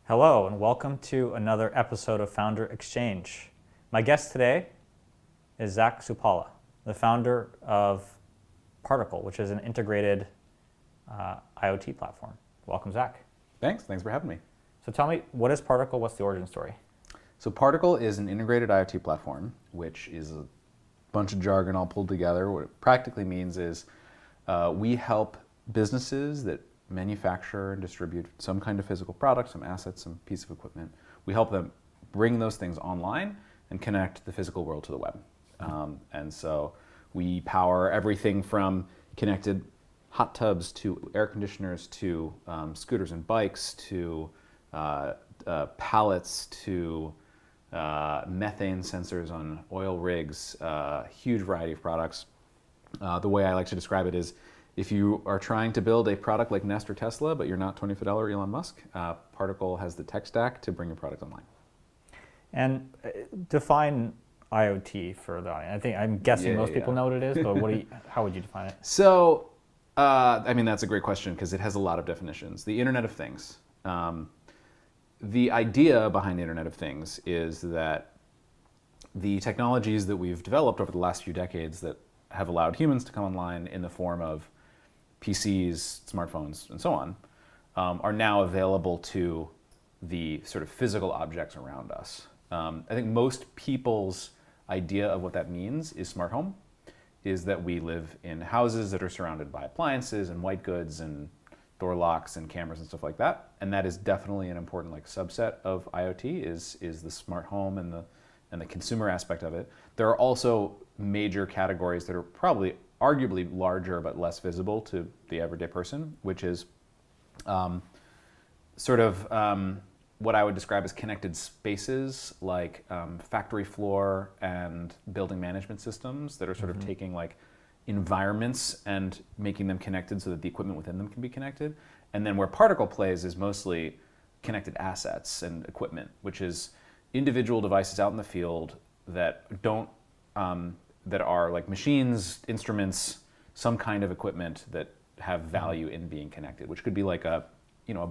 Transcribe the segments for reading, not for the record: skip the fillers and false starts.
Hello and welcome to another episode of Founder Exchange. My guest today is Zach Supalla, the founder of Particle, which is an integrated IoT platform. Welcome, Zach. Thanks for having me. So tell me, what is Particle? What's the origin story? So Particle is an integrated IoT platform, which is a bunch of jargon all pulled together. What it practically means is we help businesses that manufacture and distribute some kind of physical product, some assets, some piece of equipment. We help them bring those things online and connect the physical world to the web. And so we power everything from connected hot tubs to air conditioners to scooters and bikes to pallets to methane sensors on oil rigs, huge variety of products. The way I like to describe it is if you are trying to build a product like Nest or Tesla, but you're not $25 Elon Musk, Particle has the tech stack to bring your product online. And define IoT for the audience. I'm guessing most people know what it is, but how would you define it? So, that's a great question because it has a lot of definitions. The Internet of Things. The idea behind the Internet of Things is that the technologies that we've developed over the last few decades that have allowed humans to come online in the form of PCs, smartphones, and so on, are now available to the sort of physical objects around us. I think most people's idea of what that means is smart home, is that we live in houses that are surrounded by appliances and white goods and door locks and cameras and stuff like that. And that is definitely an important subset of IoT is the smart home and the consumer aspect of it. There are also major categories that are probably arguably larger but less visible to the everyday person, which is what I would describe as connected spaces, like factory floor and building management systems that are sort of taking environments and making them connected so that the equipment within them can be connected. And then where Particle plays is mostly connected assets and equipment, which is individual devices out in the field that don't that are like machines, instruments, some kind of equipment that have value in being connected, which could be like a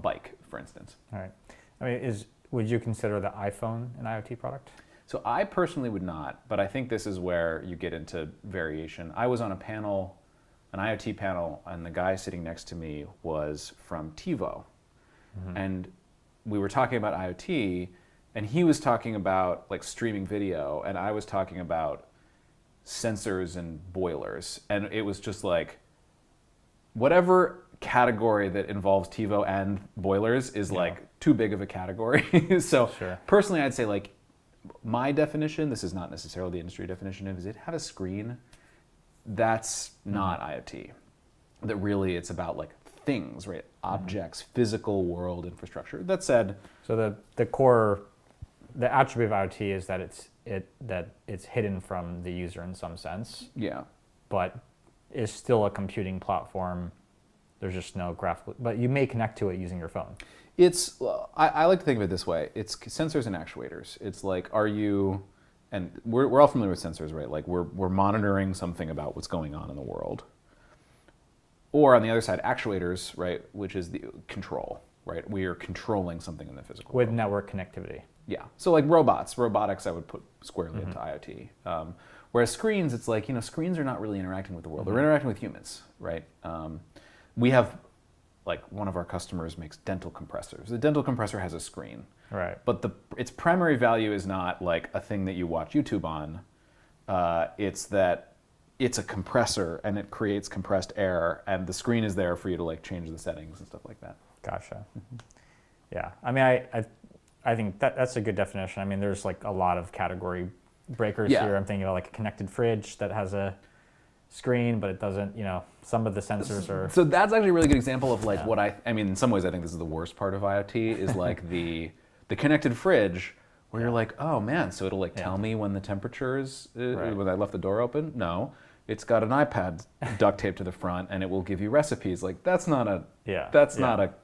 bike, for instance. All right. Would you consider the iPhone an IoT product? So I personally would not, but I think this is where you get into variation. I was on a panel, an IoT panel, and the guy sitting next to me was from TiVo. And we were talking about IoT, and he was talking about streaming video, and I was talking about sensors and boilers. And it was just whatever category that involves TiVo and boilers is too big of a category. So Sure. Personally, I'd say my definition, this is not necessarily the industry definition, is it have a screen? That's not IoT. That really it's about things, right? Objects, physical world infrastructure. That said, So the attribute of IoT is that it's hidden from the user in some sense. yeah. But is still a computing platform. There's just no graphical, but you may connect to it using your phone. I like to think of it this way. It's sensors and actuators. It's and we're all familiar with sensors, right? We're monitoring something about what's going on in the world. Or on the other side, actuators, right, which is the control, right? We are controlling something in the physical With world. network connectivity. Yeah. So robotics I would put squarely into IoT. Whereas screens, it's screens are not really interacting with the world. They're interacting with humans, right? We have, one of our customers makes dental compressors. The dental compressor has a screen. Right. But its primary value is not a thing that you watch YouTube on. It's that it's a compressor and it creates compressed air, and the screen is there for you to change the settings and stuff like that. Gotcha. Yeah. I think that's a good definition. There's a lot of category breakers here. I'm thinking about a connected fridge that has a screen, but it doesn't, some of the sensors are... So that's actually a really good example of what in some ways I think this is the worst part of IoT is the connected fridge where you're oh man, so it'll tell me when the temperature is, when I left the door open? No. It's got an iPad duct taped to the front and it will give you recipes. That's not a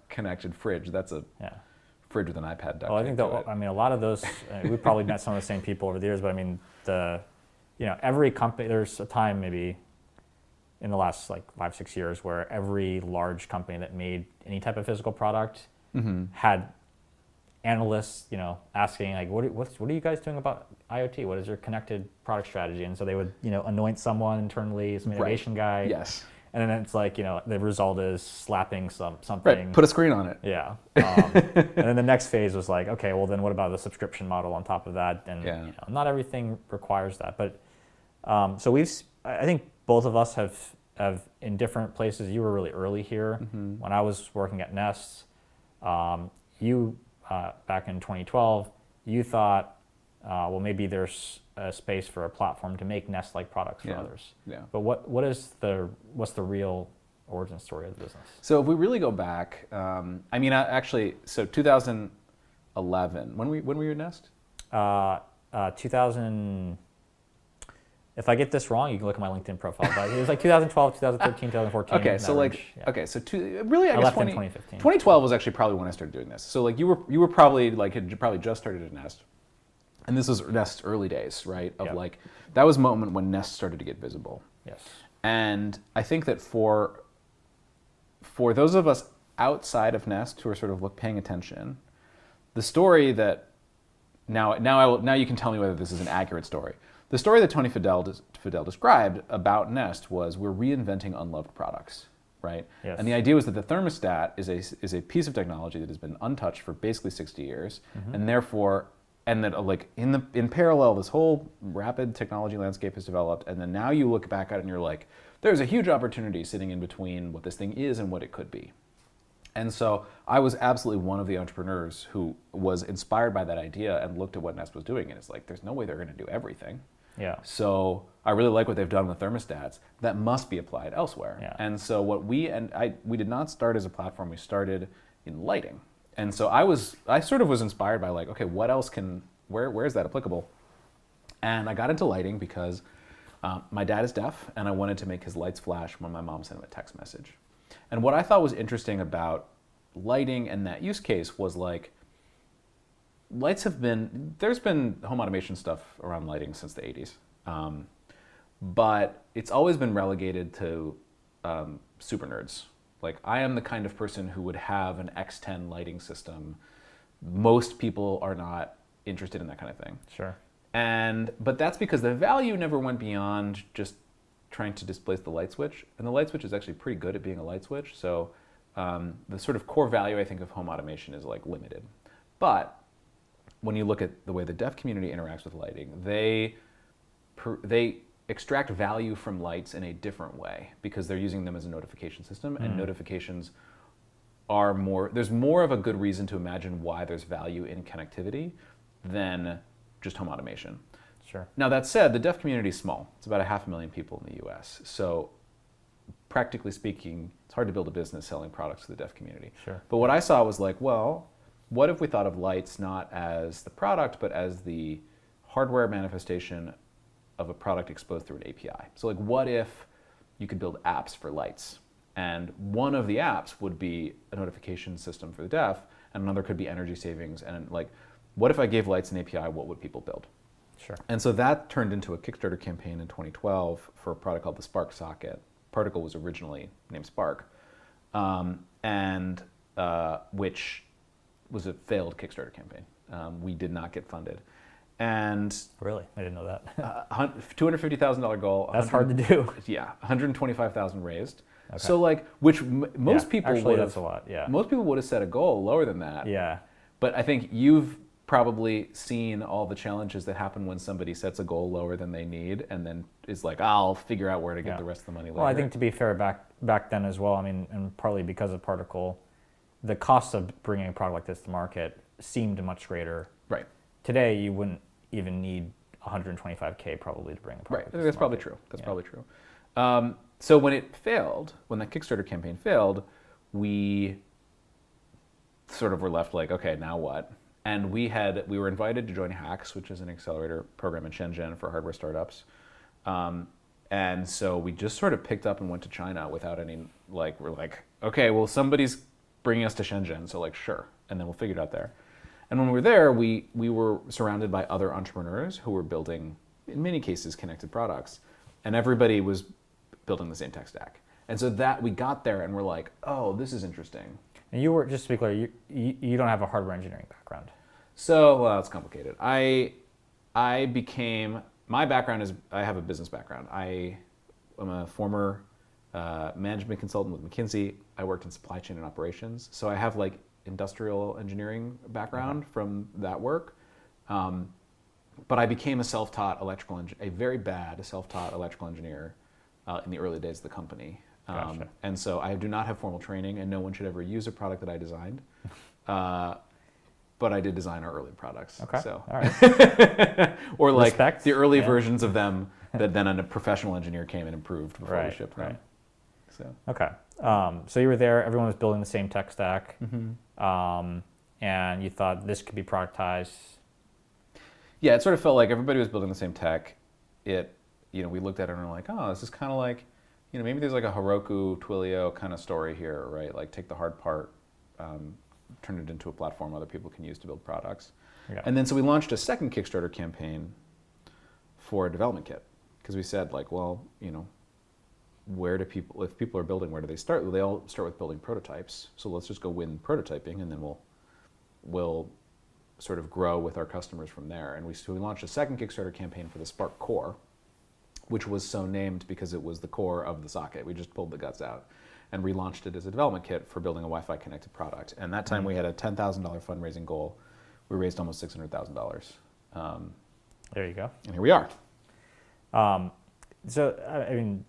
connected fridge. That's a fridge with an iPad duct. Well, I think a lot of those, we've probably met some of the same people over the years, but every company, there's a time maybe in the last 5-6 years where every large company that made any type of physical product had analysts, asking like, what are you guys doing about IoT? What is your connected product strategy? And so they would, anoint someone internally, some innovation guy. Yes. And then it's like, the result is slapping something. Right. Put a screen on it. Yeah. And then the next phase was like, okay, well then what about the subscription model on top of that? And not everything requires that. But so I think both of us have in different places. You were really early here. Mm-hmm. When I was working at Nest, you back in 2012, you thought, well, maybe there's a space for a platform to make Nest-like products for others. Yeah. But what's the real origin story of the business? So if we really go back, so 2011. When were you at Nest? 2000. If I get this wrong, you can look at my LinkedIn profile. But it was like 2012, 2013, 2014. Okay, so really, I I guess left in 2015. 2012 was actually probably when I started doing this. So like you were probably had probably just started at Nest, and this was Nest's early days, right? That was a moment when Nest started to get visible. Yes. And I think that for those of us outside of Nest who are sort of paying attention, the story that now you can tell me whether this is an accurate story. The story that Tony Fadell described about Nest was we're reinventing unloved products, right? Yes. And the idea was that the thermostat is a piece of technology that has been untouched for basically 60 years, and therefore, and that in parallel, this whole rapid technology landscape has developed, and then now you look back at it and you're like, there's a huge opportunity sitting in between what this thing is and what it could be. And so I was absolutely one of the entrepreneurs who was inspired by that idea and looked at what Nest was doing, and it's like, there's no way they're going to do everything. Yeah. So I really like what they've done with thermostats. That must be applied elsewhere. Yeah. And so we did not start as a platform. We started in lighting. And so I sort of was inspired by like, okay, what else where is that applicable? And I got into lighting because my dad is deaf, and I wanted to make his lights flash when my mom sent him a text message. And what I thought was interesting about lighting and that use case was like, there's been home automation stuff around lighting since the 80s. But it's always been relegated to super nerds. Like, I am the kind of person who would have an X10 lighting system. Most people are not interested in that kind of thing. Sure. But that's because the value never went beyond just trying to displace the light switch. And the light switch is actually pretty good at being a light switch. So the sort of core value, I think, of home automation is like limited. But when you look at the way the deaf community interacts with lighting, they extract value from lights in a different way because they're using them as a notification system, and notifications there's more of a good reason to imagine why there's value in connectivity than just home automation. Sure. Now that said, the deaf community is small. It's about 500,000 people in the US. So practically speaking, it's hard to build a business selling products to the deaf community. Sure. But what I saw was like, well, what if we thought of lights not as the product, but as the hardware manifestation of a product exposed through an API? So like, what if you could build apps for lights? And one of the apps would be a notification system for the deaf, and another could be energy savings. And like, what if I gave lights an API, what would people build? Sure. And so that turned into a Kickstarter campaign in 2012 for a product called the Spark Socket. Particle was originally named Spark, which was a failed Kickstarter campaign. We did not get funded. And really, I didn't know that. $250,000 goal. That's hard to do. Yeah, $125,000 raised. Okay. So like, which most people actually, would that's a lot. Yeah. Most people would have set a goal lower than that. Yeah. But I think you've probably seen all the challenges that happen when somebody sets a goal lower than they need, and then is like, I'll figure out where to get the rest of the money later. Well, I think to be fair, back then as well, I mean, and partly because of Particle, the cost of bringing a product like this to market seemed much greater. Right. Today, you wouldn't even need $125K probably to bring a product. Right. I think that's probably true. That's probably true. So when it failed, when the Kickstarter campaign failed, we sort of were left like, okay, now what? And we were invited to join Hacks, which is an accelerator program in Shenzhen for hardware startups. And so we just sort of picked up and went to China without any, like, we're like, okay, well, somebody's bringing us to Shenzhen, so like, sure. And then we'll figure it out there. And when we were there, we were surrounded by other entrepreneurs who were building, in many cases, connected products. And everybody was building the same tech stack. And so that we got there and we're like, oh, this is interesting. And you were, just to be clear, you don't have a hardware engineering background. So, well, it's complicated. I became, my background is, I have a business background. I am a former management consultant with McKinsey. I worked in supply chain and operations. So I have like industrial engineering background from that work. But I became a self-taught a very bad self-taught electrical engineer in the early days of the company. Gotcha. And so I do not have formal training, and no one should ever use a product that I designed. But I did design our early products. Okay. So. All right. Or like Respect. the early versions of them that then a professional engineer came and improved before we shipped them. Right. So. Okay. So you were there. Everyone was building the same tech stack, and you thought this could be productized. Yeah, it sort of felt like everybody was building the same tech. We looked at it and we're like, oh, this is kind of like, maybe there's like a Heroku, Twilio kind of story here, right? Like take the hard part, turn it into a platform other people can use to build products. Yeah. And then so we launched a second Kickstarter campaign for a development kit, because we said like, well, if people are building, where do they start? Well, they all start with building prototypes. So let's just go win prototyping, and then we'll sort of grow with our customers from there. And we launched a second Kickstarter campaign for the Spark Core, which was so named because it was the core of the socket. We just pulled the guts out and relaunched it as a development kit for building a Wi-Fi connected product. And that time we had a $10,000 fundraising goal. We raised almost $600,000. There you go. And here we are. So, I mean,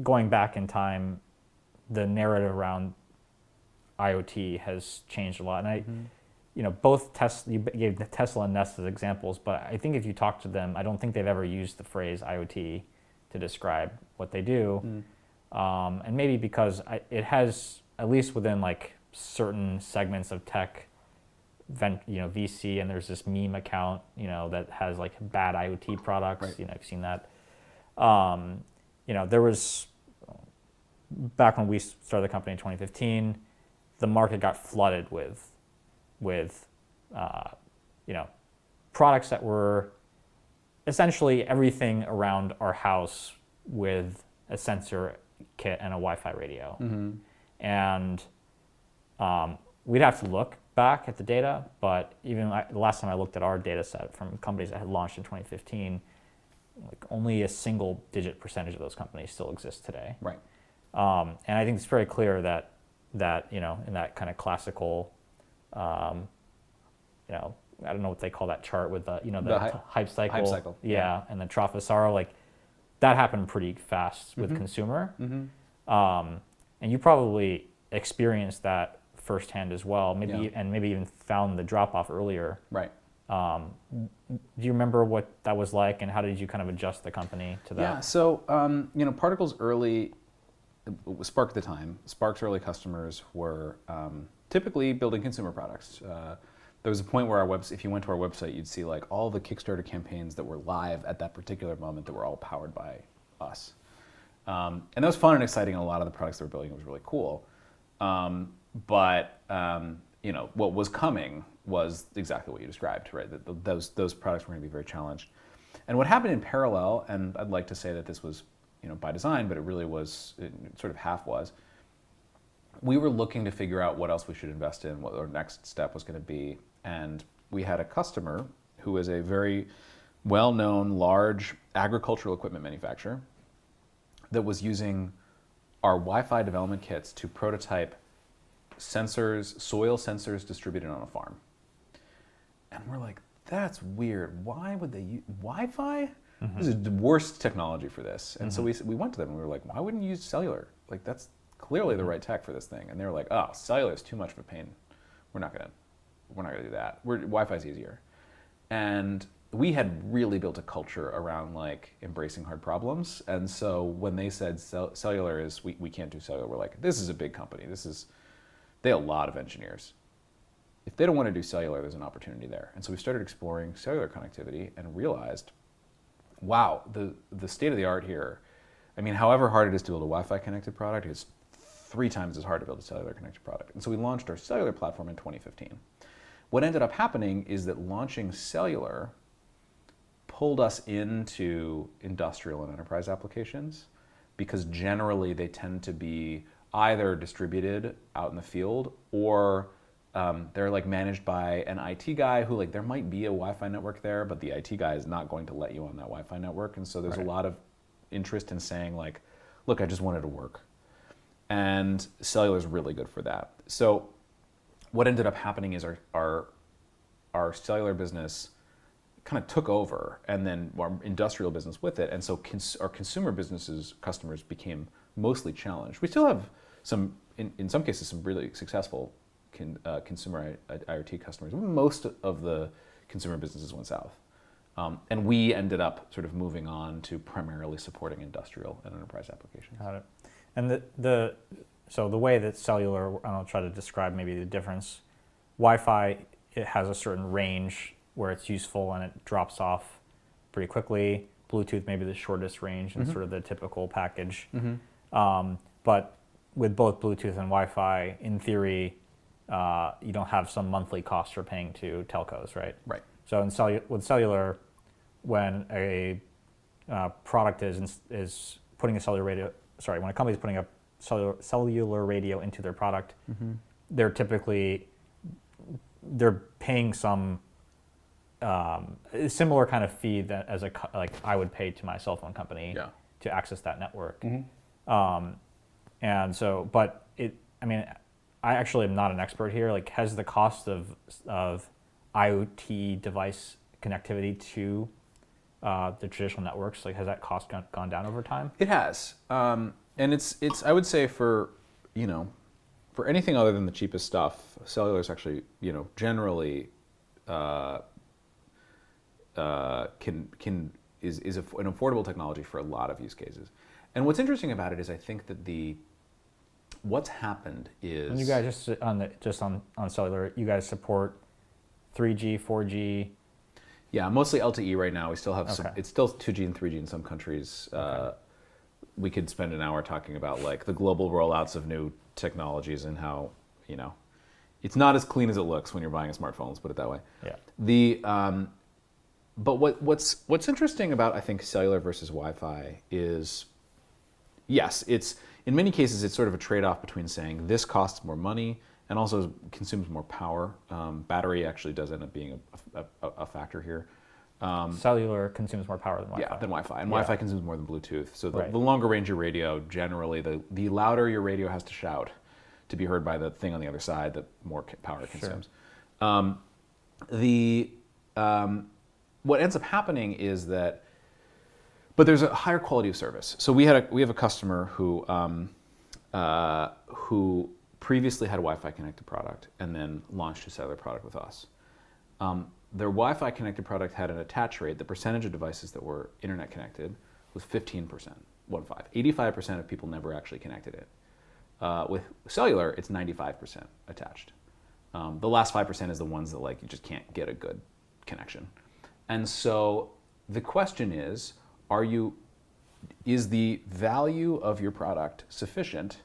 going back in time, the narrative around IoT has changed a lot. And both Tesla, you gave Tesla and Nest as examples, but I think if you talk to them, I don't think they've ever used the phrase IoT to describe what they do. And maybe because it has, at least within like certain segments of tech, VC, and there's this meme account, that has like bad IoT products. Right. I've seen that. There was, back when we started the company in 2015, the market got flooded with products that were essentially everything around our house with a sensor kit and a Wi-Fi radio. And we'd have to look back at the data, but even the last time I looked at our data set from companies that had launched in 2015, like only a single digit percentage of those companies still exist today. Right. And I think it's very clear that in that kind of classical, I don't know what they call that chart with the hype cycle. Hype cycle. Yeah, and the trough of sorrow, like that happened pretty fast with consumer. And you probably experienced that firsthand as well. Maybe even found the drop off earlier. Right. Do you remember what that was like, and how did you kind of adjust the company to that? Yeah. So Particle's early, Spark at the time, Spark's early customers were typically building consumer products. There was a point where if you went to our website, you'd see like all the Kickstarter campaigns that were live at that particular moment that were all powered by us. And that was fun and exciting, and a lot of the products they were building was really cool. But what was coming was exactly what you described, right? That those products were going to be very challenged. And what happened in parallel, and I'd like to say that this was by design, but it really was, it sort of half was, we were looking to figure out what else we should invest in, what our next step was going to be. And we had a customer who is a very well-known, large agricultural equipment manufacturer that was using our Wi-Fi development kits to prototype sensors, soil sensors distributed on a farm. And we're like, that's weird. Why would they use Wi-Fi? This is the worst technology for this. And so we went to them and we were like, why wouldn't you use cellular? Like, that's clearly the right tech for this thing. And they were like, oh, cellular is too much of a pain. We're not gonna do that. Wi-Fi's easier. And we had really built a culture around like embracing hard problems. And so when they said cellular is, we can't do cellular, we're like, this is a big company. They have a lot of engineers. If they don't want to do cellular, there's an opportunity there. And so we started exploring cellular connectivity and realized, wow, the state of the art here, I mean, however hard it is to build a Wi-Fi connected product, it's 3 times as hard to build a cellular connected product. And so we launched our cellular platform in 2015. What ended up happening is that launching cellular pulled us into industrial and enterprise applications, because generally they tend to be either distributed out in the field or they're like managed by an IT guy who like there might be a Wi-Fi network there, but the IT guy is not going to let you on that Wi-Fi network. And so there's a lot of interest in saying like, look, I just want it to work. And cellular is really good for that. So what ended up happening is our cellular business kind of took over, and then our industrial business with it. And so our consumer businesses customers became mostly challenged. We still have some, in some cases, some really successful consumer IoT customers. Most of the consumer businesses went south. And we ended up sort of moving on to primarily supporting industrial and enterprise applications. Got it. And so the way that cellular, I'll try to describe maybe the difference. Wi-Fi, it has a certain range where it's useful and it drops off pretty quickly. Bluetooth maybe the shortest range and sort of the typical package. But with both Bluetooth and Wi-Fi, in theory, you don't have some monthly cost you're paying to telcos, right? Right. So with cellular, when a product is putting a cellular radio, when a company's putting a cellular radio into their product, they're paying some similar kind of fee that like I would pay to my cell phone company to access that network. And so, but I actually am not an expert here. Like, has the cost of IoT device connectivity to the traditional networks, like, has that cost gone down over time? It has, and it's I would say for anything other than the cheapest stuff, cellular is actually generally is an affordable technology for a lot of use cases. And what's interesting about it is I think that what's happened is, and you guys just on cellular, you guys support 3G, 4G. Yeah, mostly LTE right now. We still have some. It's still 2G and 3G in some countries. We could spend an hour talking about like the global rollouts of new technologies and how it's not as clean as it looks when you're buying a smartphone. Let's put it that way. Yeah. But what's interesting about, I think, cellular versus Wi-Fi is, yes, it's in many cases it's sort of a trade-off between saying this costs more money and also consumes more power. Battery actually does end up being a factor here. Cellular consumes more power than Wi-Fi. Yeah, than Wi-Fi, and Wi-Fi consumes more than Bluetooth. So the longer range your radio, generally, the louder your radio has to shout to be heard by the thing on the other side, the more power it consumes. What ends up happening is that, but there's a higher quality of service. So we have a customer who previously had a Wi-Fi connected product and then launched a cellular product with us. Their Wi-Fi connected product had an attach rate. The percentage of devices that were internet connected was 15%. 85% of people never actually connected it. With cellular, it's 95% attached. The last 5% is the ones that like you just can't get a good connection. And so the question is the value of your product sufficient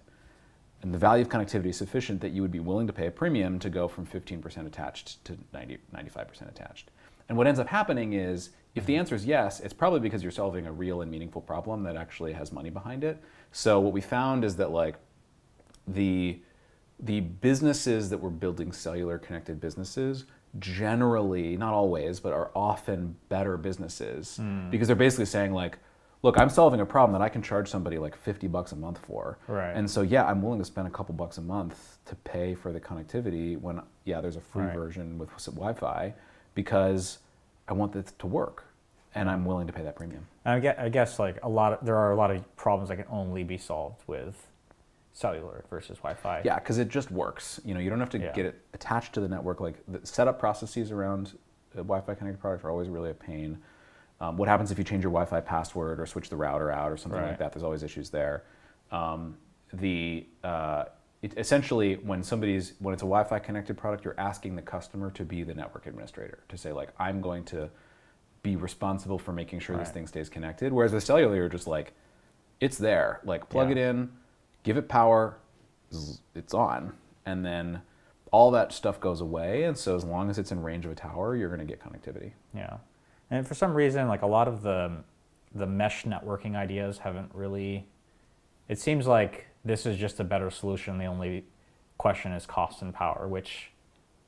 and the value of connectivity sufficient that you would be willing to pay a premium to go from 15% attached to 95% attached? And what ends up happening is, if the answer is yes, it's probably because you're solving a real and meaningful problem that actually has money behind it. So what we found is that like the businesses that were building cellular connected businesses generally, not always, but are often better businesses because they're basically saying like, look, I'm solving a problem that I can charge somebody like $50 a month for. Right. And so, yeah, I'm willing to spend a couple bucks a month to pay for the connectivity when, there's a free version with Wi-Fi because I want it to work and I'm willing to pay that premium. I guess like there are a lot of problems that can only be solved with cellular versus Wi-Fi. Yeah, because it just works. You don't have to get it attached to the network. Like the setup processes around Wi-Fi connected products are always really a pain. What happens if you change your Wi-Fi password or switch the router out or something like that? There's always issues there. Essentially, when it's a Wi-Fi connected product, you're asking the customer to be the network administrator, to say like, I'm going to be responsible for making sure this thing stays connected. Whereas with cellular, you're just like, it's there. Like plug it in, give it power, it's on, and then all that stuff goes away. And so as long as it's in range of a tower, you're going to get connectivity. Yeah. And for some reason, like a lot of the mesh networking ideas haven't really, it seems like this is just a better solution. The only question is cost and power, which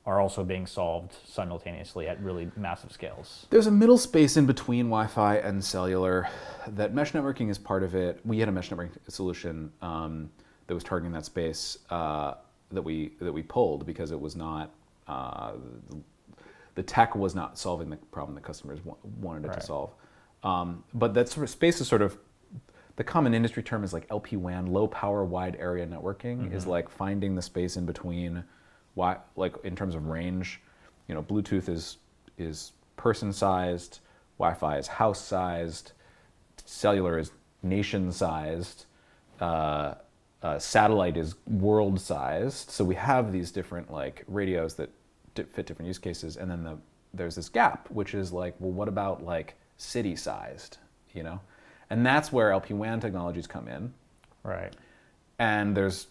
are also being solved simultaneously at really massive scales. There's a middle space in between Wi-Fi and cellular that mesh networking is part of it. We had a mesh networking solution that was targeting that space that we pulled because it was not the tech was not solving the problem that customers wanted it to solve. But that sort of space is sort of, the common industry term is like LPWAN, low power wide area networking, is like finding the space in between. Like in terms of range, Bluetooth is person sized, Wi-Fi is house sized, cellular is nation sized, satellite is world sized. So we have these different like radios that fit different use cases, and then there's this gap, which is like, well, what about like city sized, And that's where LPWAN technologies come in. Right. And there's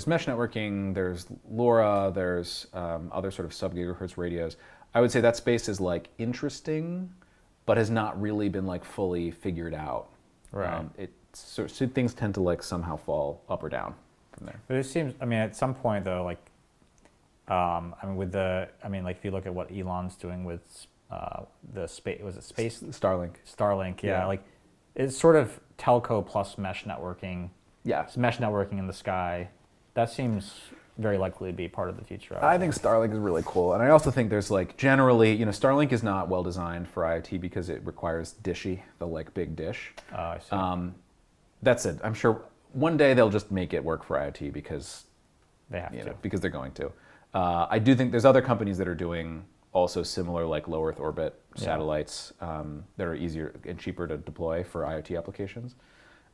mesh networking, there's LoRa, there's other sort of sub-gigahertz radios. I would say that space is like interesting, but has not really been like fully figured out. Right. Things tend to like somehow fall up or down from there. But it seems, at some point though, like, like if you look at what Elon's doing with the space, was it space? Starlink, yeah. Like it's sort of telco plus mesh networking. Yeah. It's mesh networking in the sky. That seems very likely to be part of the future. I think Starlink is really cool. And I also think there's like generally, Starlink is not well designed for IoT because it requires dishy, the like big dish. Oh, I see. That's it. I'm sure one day they'll just make it work for IoT because they have to. Because they're going to. I do think there's other companies that are doing also similar like low Earth orbit satellites that are easier and cheaper to deploy for IoT applications.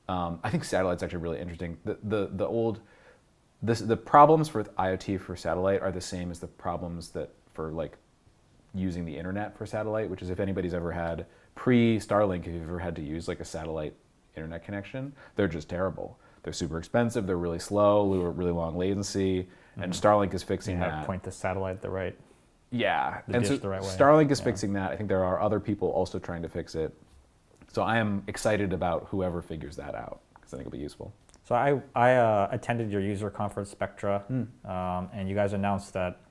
I think satellite's actually really interesting. The problems for IoT for satellite are the same as the problems that for like using the internet for satellite, which is if anybody's ever had pre-Starlink, if you've ever had to use like a satellite internet connection, they're just terrible. They're super expensive, they're really slow, really long latency, and Starlink is fixing that. You have to point the satellite the right and so the right way. Starlink is fixing that. I think there are other people also trying to fix it. So I am excited about whoever figures that out because I think it'll be useful. So I attended your user conference, Spectra, and you guys announced that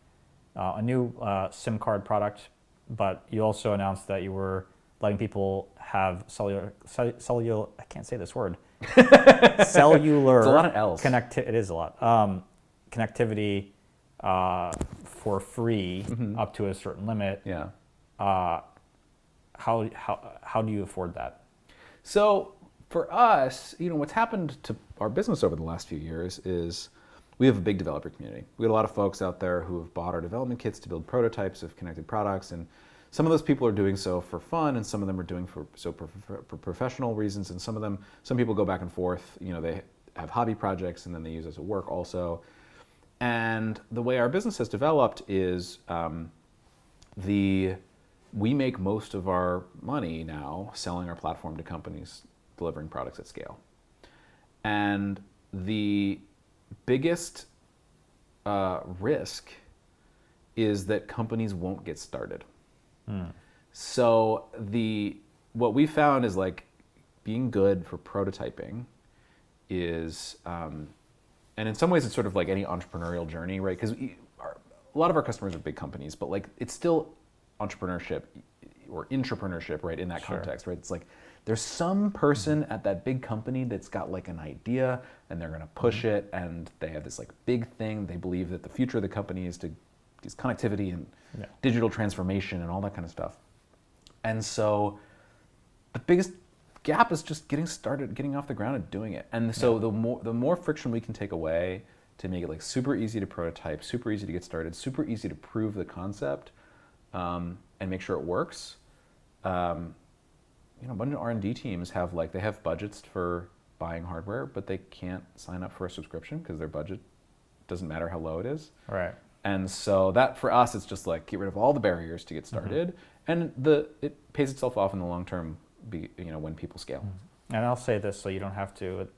a new SIM card product, but you also announced that you were letting people have cellular I can't say this word. Cellular. It's a lot of L's. It is a lot. Connectivity for free up to a certain limit. Yeah. How do you afford that? So for us, what's happened to our business over the last few years is we have a big developer community. We have a lot of folks out there who have bought our development kits to build prototypes of connected products, and some of those people are doing so for fun, and some of them are doing for professional reasons, and some people go back and forth. They have hobby projects, and then they use it as a work also. And the way our business has developed is we make most of our money now selling our platform to companies delivering products at scale. And the biggest risk is that companies won't get started. So what we found is like being good for prototyping is, and in some ways it's sort of like any entrepreneurial journey, right? Because a lot of our customers are big companies, but like it's still entrepreneurship or intrapreneurship, right? In that context, right? It's like there's some person at that big company that's got like an idea and they're going to push it, and they have this like big thing. They believe that the future of the company is connectivity and digital transformation and all that kind of stuff. And so the biggest gap is just getting started, getting off the ground and doing it. And so the more friction we can take away to make it like super easy to prototype, super easy to get started, super easy to prove the concept, and make sure it works. A bunch of R&D teams have budgets for buying hardware, but they can't sign up for a subscription because their budget doesn't matter how low it is. Right. And so that for us, it's just like get rid of all the barriers to get started, and it pays itself off in the long term. When people scale. And I'll say this, so you don't have to.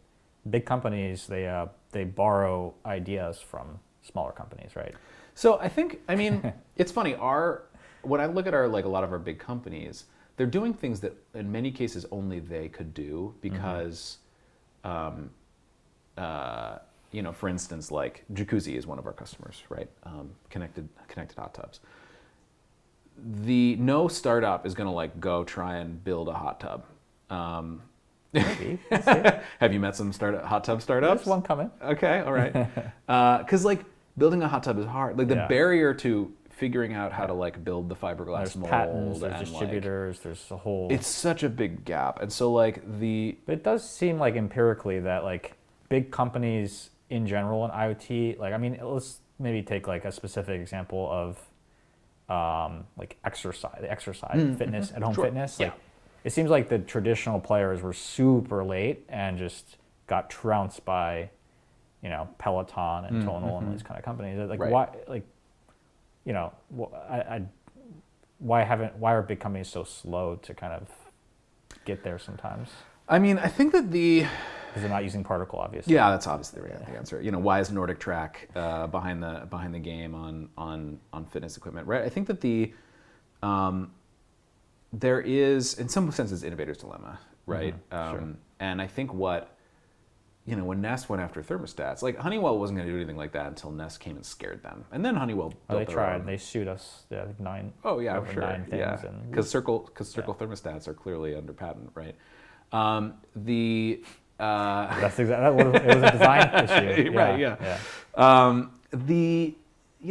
Big companies, they borrow ideas from smaller companies, right? So it's funny. When I look at a lot of our big companies, they're doing things that in many cases only they could do because for instance, like Jacuzzi is one of our customers, right? Connected hot tubs. No startup is going to like go try and build a hot tub. Maybe. We'll see. Have you met some hot tub startups? There's one coming. Okay, all right. Because like building a hot tub is hard. Like the barrier to figuring out how to like build the fiberglass There's mold, patents, there's and distributors, there's a whole. It's such a big gap, and so like But it does seem like empirically that like big companies in general in IoT, like I mean, let's maybe take like a specific example of like exercise, fitness, at home fitness. Like it seems like the traditional players were super late and just got trounced by, Peloton and Tonal and these kind of companies. Like why, like, why are big companies so slow to kind of get there sometimes? I mean, I think that because they're not using particle, obviously. Yeah, that's obviously the answer. Why is Nordic Track behind the game on fitness equipment, right? I think that there is, in some senses, innovator's dilemma, right? Sure. And I think when Nest went after thermostats, like Honeywell wasn't going to do anything like that until Nest came and scared them, and then Honeywell built they their tried. own. They sued us. Yeah, I think 9. Oh yeah, I'm sure. 9 things. Yeah, because circle thermostats are clearly under patent, right? That's exactly. It was a design issue. Right. Yeah.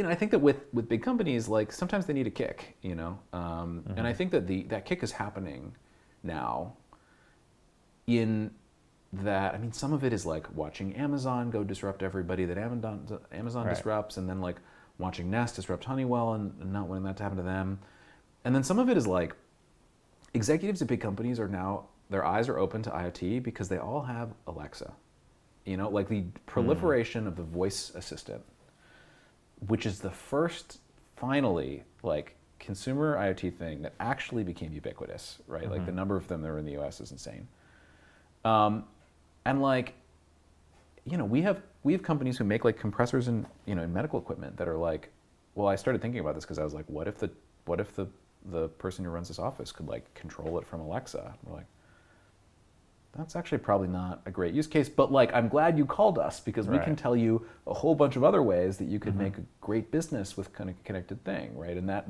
I think that with big companies, like sometimes they need a kick, and I think that that kick is happening now. In that, I mean, some of it is like watching Amazon go disrupt everybody that Amazon disrupts, and then like watching Nest disrupt Honeywell and not wanting that to happen to them, and then some of it is like executives at big companies are now. Their eyes are open to IoT because they all have Alexa. Like the proliferation of the voice assistant, which is the first, finally, like consumer IoT thing that actually became ubiquitous, right? Like the number of them that are in the US is insane. And like, we have companies who make like compressors and in medical equipment that are like, well, I started thinking about this because I was like, what if the person who runs this office could like control it from Alexa? We're like, that's actually probably not a great use case, but like I'm glad you called us because we can tell you a whole bunch of other ways that you could make a great business with kind of connected thing, right? And that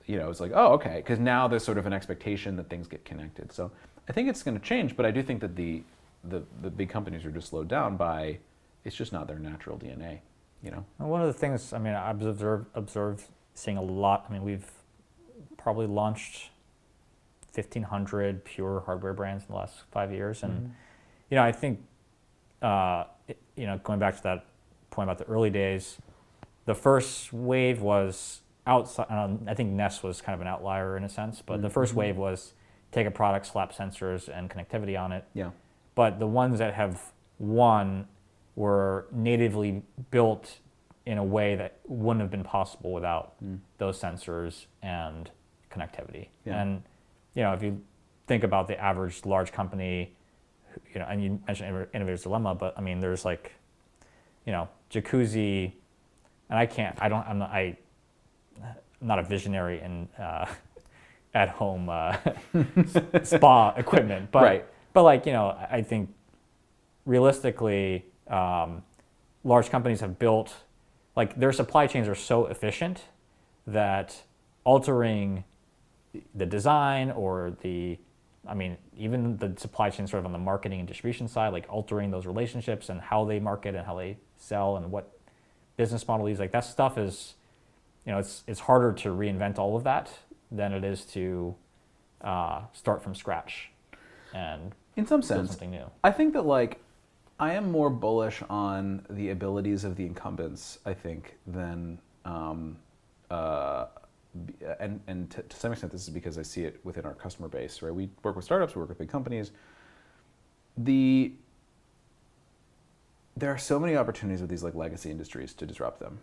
it's like, oh, okay, because now there's sort of an expectation that things get connected. So I think it's going to change, but I do think that the big companies are just slowed down by it's just not their natural DNA, And one of the things, I mean, I've observed seeing a lot. I mean, we've probably launched 1,500 pure hardware brands in the last 5 years, and I think going back to that point about the early days, the first wave was outside. I think Nest was kind of an outlier in a sense, but the first wave was take a product, slap sensors and connectivity on it. Yeah. But the ones that have won were natively built in a way that wouldn't have been possible without those sensors and connectivity. Yeah. And if you think about the average large company, and you mentioned innovator's dilemma, but I mean, there's like, Jacuzzi, and I'm not a visionary in at home spa equipment, but like, I think realistically, large companies have built, like their supply chains are so efficient that altering the design or even the supply chain sort of on the marketing and distribution side, like altering those relationships and how they market and how they sell and what business model is, like that stuff is, it's harder to reinvent all of that than it is to start from scratch and in some build sense something new. I think that like I am more bullish on the abilities of the incumbents, I think, than and to some extent this is because I see it within our customer base, right? We work with startups, we work with big companies. There are so many opportunities with these like legacy industries to disrupt them,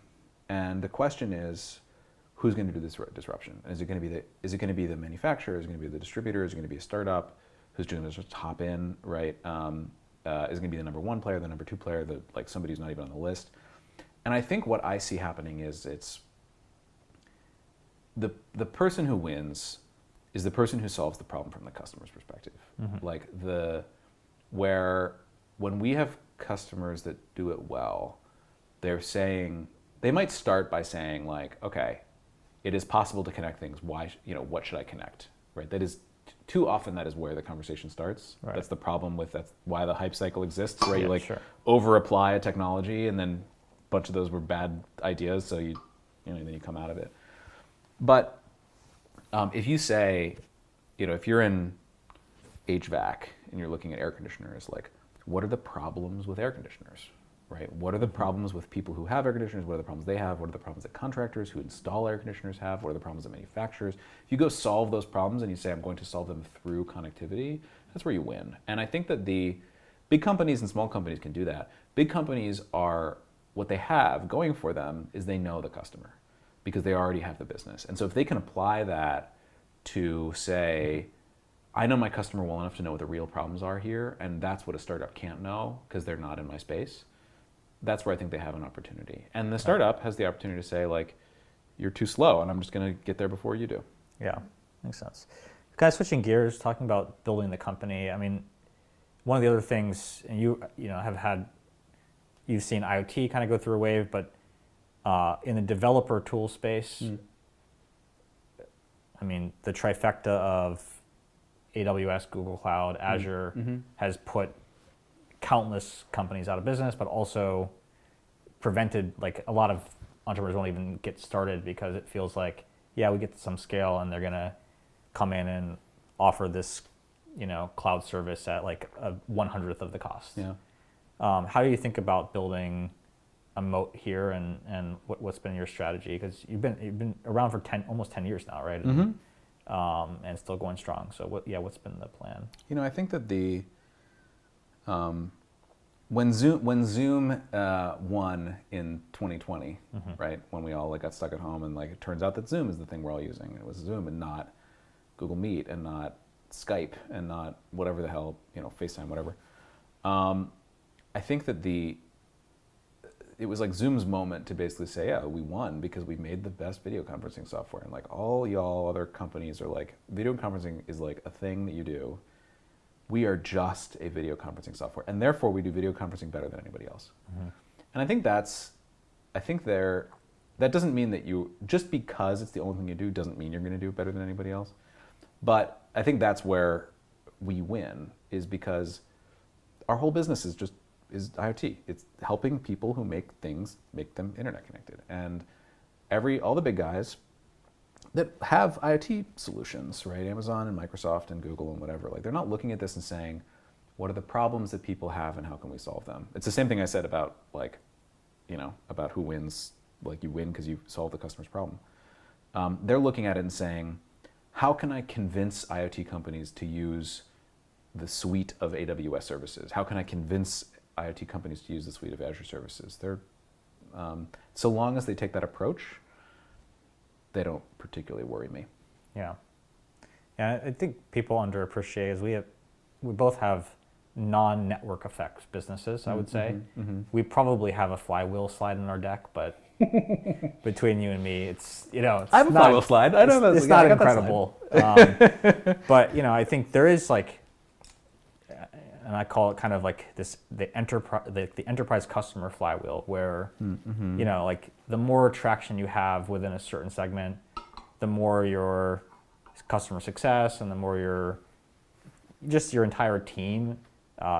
and the question is, who's going to do this disruption? Is it going to be the manufacturer? Is it going to be the distributor? Is it going to be a startup who's going to just hop in, right? Is it going to be the number one player, the number two player, like somebody who's not even on the list? And I think what I see happening is it's the person who wins is the person who solves the problem from the customer's perspective. Like where when we have customers that do it well, they're saying, they might start by saying like, okay, it is possible to connect things. Why, what should I connect? Right? That is too often that is where the conversation starts. Right. That's the problem with that's why the hype cycle exists, right? Yeah, You sure. over apply a technology and then a bunch of those were bad ideas, so then you come out of it. But if you say, if you're in HVAC and you're looking at air conditioners, like what are the problems with air conditioners? Right? What are the problems with people who have air conditioners? What are the problems they have? What are the problems that contractors who install air conditioners have? What are the problems that manufacturers? If you go solve those problems and you say, I'm going to solve them through connectivity, that's where you win. And I think that the big companies and small companies can do that. Big companies are, what they have going for them is they know the customer because they already have the business. And so if they can apply that to say, I know my customer well enough to know what the real problems are here, and that's what a startup can't know because they're not in my space. That's where I think they have an opportunity. And the startup has the opportunity to say, like, you're too slow, and I'm just going to get there before you do. Yeah, makes sense. Kind of switching gears, talking about building the company. I mean, one of the other things, and you've seen IoT kind of go through a wave, but in the developer tool space, I mean, the trifecta of AWS, Google Cloud, Azure has put countless companies out of business, but also prevented, like, a lot of entrepreneurs won't even get started because it feels like, yeah, we get to some scale and they're going to come in and offer this, cloud service at like a 1/100th of the cost. Yeah. How do you think about building a moat here, and what's been your strategy? Because you've been around for almost 10 years now, right? And still going strong. So what's been the plan? I think that when Zoom won in 2020, right, when we all got stuck at home, and it turns out that Zoom is the thing we're all using. It was Zoom and not Google Meet and not Skype and not whatever the hell, FaceTime, whatever. I think that it was like Zoom's moment to basically say, yeah, we won because we made the best video conferencing software. And all y'all other companies are like, video conferencing is like a thing that you do. We are just a video conferencing software, and therefore we do video conferencing better than anybody else. And I think that doesn't mean that just because it's the only thing you do doesn't mean you're going to do it better than anybody else. But I think that's where we win, is because our whole business is IoT. It's helping people who make them internet connected. And all the big guys that have IoT solutions, right? Amazon and Microsoft and Google and whatever, they're not looking at this and saying, what are the problems that people have and how can we solve them? It's the same thing I said about about who wins. You win because you solve the customer's problem. They're looking at it and saying, how can I convince IoT companies to use the suite of AWS services? How can I convince IoT companies to use the suite of Azure services? So long as they take that approach, they don't particularly worry me. Yeah. I think people underappreciate is we both have non-network effects businesses, I would say. We probably have a flywheel slide in our deck, but between you and me, it's I have a flywheel slide. I know it's not incredible. But I think there is and I call it kind of like this the enterprise customer flywheel, where the more traction you have within a certain segment, the more your customer success and the more your entire team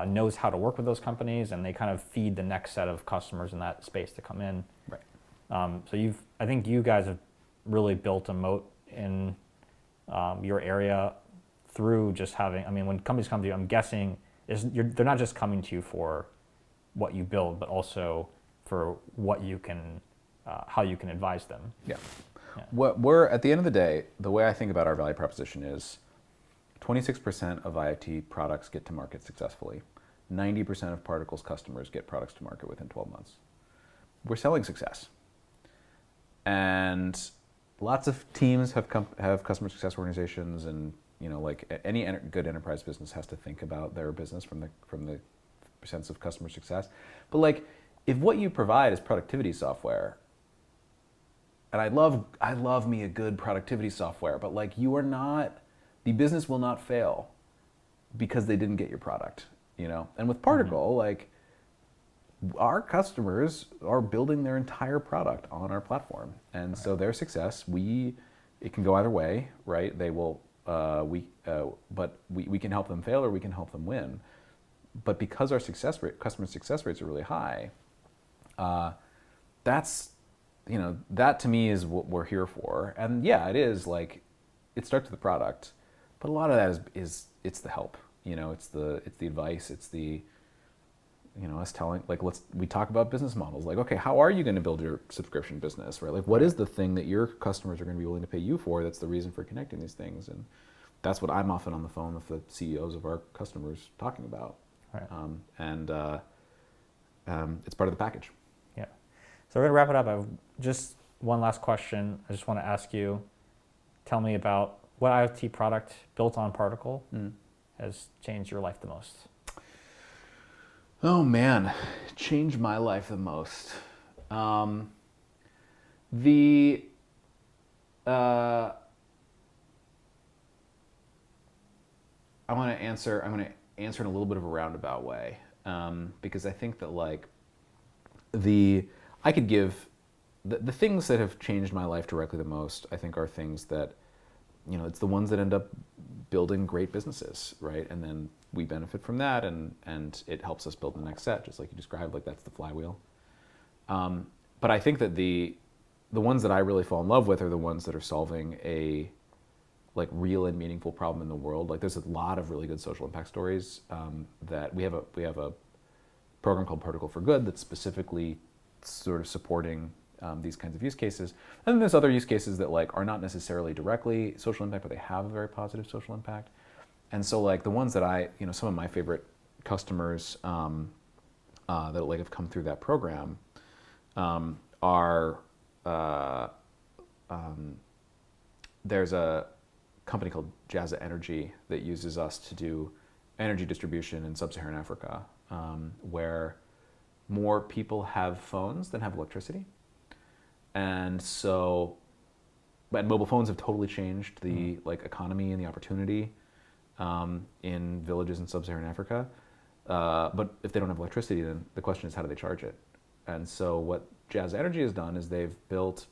knows how to work with those companies, and they kind of feed the next set of customers in that space to come in. Right. So I think you guys have really built a moat in your area through just having. I mean, when companies come to you, I'm guessing they're not just coming to you for what you build, but also for what you can, how you can advise them. Yeah. What we're at the end of the day, the way I think about our value proposition is 26% of IoT products get to market successfully. 90% of Particle's customers get products to market within 12 months. We're selling success. And lots of teams have customer success organizations, and any good enterprise business has to think about their business from the sense of customer success. But if what you provide is productivity software, and I love me a good productivity software, but the business will not fail because they didn't get your product. you know. And with Particle, like, our customers are building their entire product on our platform, and so their success, it can go either way, right? They will, but we can help them fail or we can help them win. But because our customer success rates are really high, that's, you know, that to me is what we're here for. And yeah, it is like, it starts with the product, but a lot of that is it's the help, you know, it's the advice, it's the, you know, us telling, like, we talk about business models, like, okay, how are you going to build your subscription business, right? Like, what is the thing that your customers are going to be willing to pay you for? That's the reason for connecting these things. And that's what I'm often on the phone with the CEOs of our customers talking about. Right. It's part of the package. Yeah. So we're going to wrap it up. I have just one last question. I just want to ask you, tell me about what IoT product built on Particle has changed your life the most. Oh man, changed my life the most. I'm going to answer in a little bit of a roundabout way, because I think that, like, I could give the things that have changed my life directly the most, I think, are things that, you know, it's the ones that end up building great businesses, right? And then we benefit from that, and it helps us build the next set, just like you described, like that's the flywheel. But I think that the ones that I really fall in love with are the ones that are solving a, like, real and meaningful problem in the world. Like, there's a lot of really good social impact stories that we have a program called Particle for Good that's specifically sort of supporting these kinds of use cases. And then there's other use cases that, like, are not necessarily directly social impact, but they have a very positive social impact. And so, like, the ones that some of my favorite customers that, like, have come through that program are, there's a company called Jazza Energy that uses us to do energy distribution in sub-Saharan Africa, where more people have phones than have electricity. And so, but mobile phones have totally changed the like economy and the opportunity in villages in sub-Saharan Africa. But if they don't have electricity, then the question is, how do they charge it? And so what Jazz Energy has done is they've built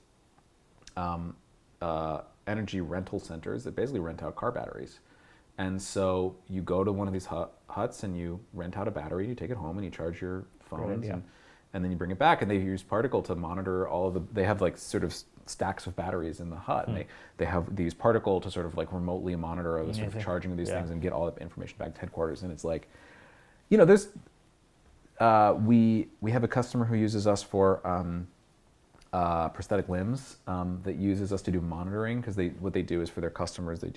energy rental centers that basically rent out car batteries. And so you go to one of these huts and you rent out a battery, you take it home and you charge your phones, and then you bring it back, and they use Particle to monitor all of they have like sort of stacks of batteries in the hut, and they use Particle to sort of like remotely monitor the sort of charging of these things and get all the information back to headquarters. And it's like, you know, there's, we have a customer who uses us for prosthetic limbs that uses us to do monitoring, because what they do is for their customers, they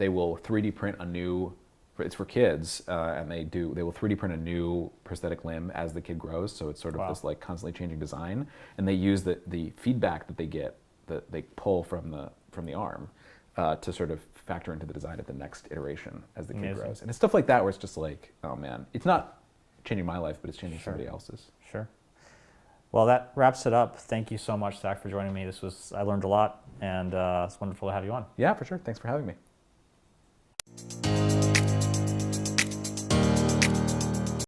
will 3D print a new, it's for kids, and they will 3D print a new prosthetic limb as the kid grows. So it's sort of this like constantly changing design, and they use the feedback that they get, that they pull from the arm, to sort of factor into the design of the next iteration as the kid grows. And it's stuff like that where it's just like, oh man, it's not changing my life, but it's changing somebody else's. Sure. Well, that wraps it up. Thank you so much, Zach, for joining me. I learned a lot, and it's wonderful to have you on. Yeah, for sure. Thanks for having me.